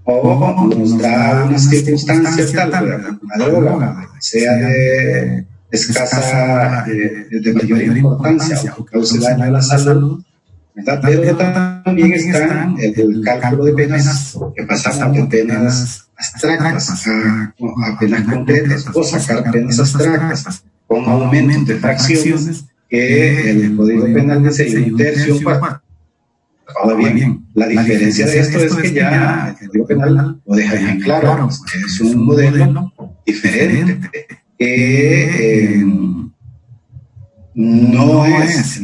O nos da una circunstancia tal, una droga, sea de escasa, de mayor importancia, o que cause daño a la salud, ¿verdad? Pero también está el cálculo de penas, que pasamos de penas abstractas a penas concretas, o sacar penas abstractas con aumentos de fracciones, que el Código Penal dice un tercio, un cuarto. Ahora bien, la diferencia de esto es que ya el Código Penal lo deja bien claro, que es un modelo diferente, que no es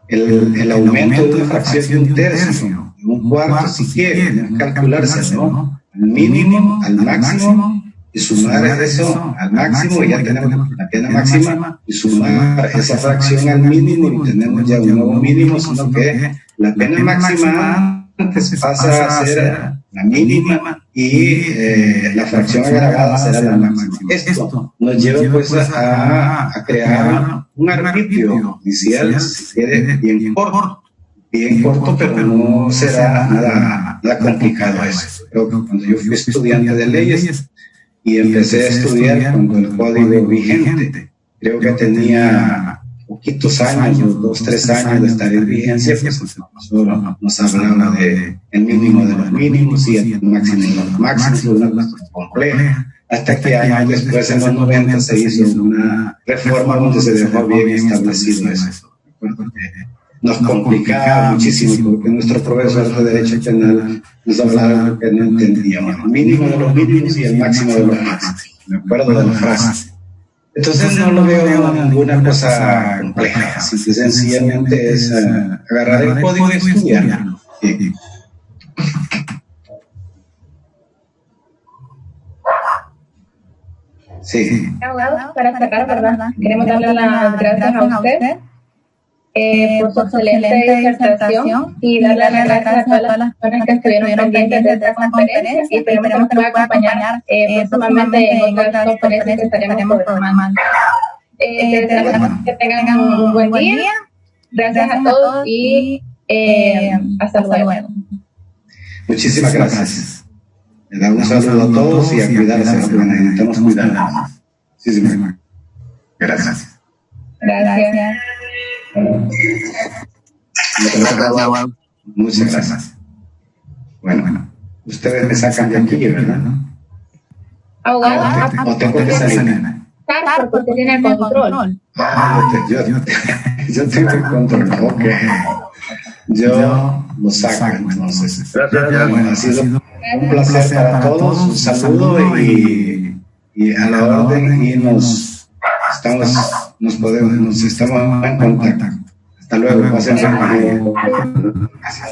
el aumento de una fracción de un tercio, de un cuarto, si quiere, debe calcularse, ¿no?, al mínimo, al máximo, y sumar eso al máximo, y ya tenemos la pena máxima, y sumar esa fracción al mínimo, y tenemos ya un nuevo mínimo, sino que la pena máxima antes pasa a ser la mínima y la fracción agravada será la máxima. Esto nos lleva pues a crear un arbitrio inicial, si quiere, bien corto, pero no será nada complicado eso. Pero cuando yo fui estudiante de leyes y empecé a estudiar cuando el código vigente, creo que tenía poquitos años, 2, 3 años de estar en vigencia, pues solo nos hablaba de el mínimo de los mínimos y el máximo de los máximos, una cuestión compleja, hasta que años después, en los 90, se hizo una reforma donde se dejó bien establecido eso. Nos complicaba muchísimo, porque nuestro profesor de Derecho Penal nos hablaba de lo que no entendíamos, el mínimo de los mínimos y el máximo de los máximos. Me acuerdo de la frase. Entonces no lo veo ninguna cosa compleja, simple y sencillamente es agarrar el código y estudiarlo. Sí. Abogado, para cerrar, ¿verdad? Queremos darle las gracias a usted por su excelente disertación y darle las gracias a todas las personas que estuvieron pendientes de esta conferencia, y esperemos que nos pueda acompañar próximamente en otras conferencias que estaremos programando. Deseamos que tengan un buen día. Gracias a todos y hasta luego. Muchísimas gracias. Le damos un saludo a todos y a cuidarse, porque necesitamos cuidarnos. Muchísimas gracias. Gracias. Muchas gracias. Bueno, ustedes me sacan de aquí, ¿verdad? Abogado, o tengo que salir. porque usted tiene el control. Yo tengo el control, ok. Yo lo saco, entonces. Bueno, ha sido un placer para todos, un saludo y a la orden, y nos estamos en contacto. Hasta luego, pasen buen día. Gracias.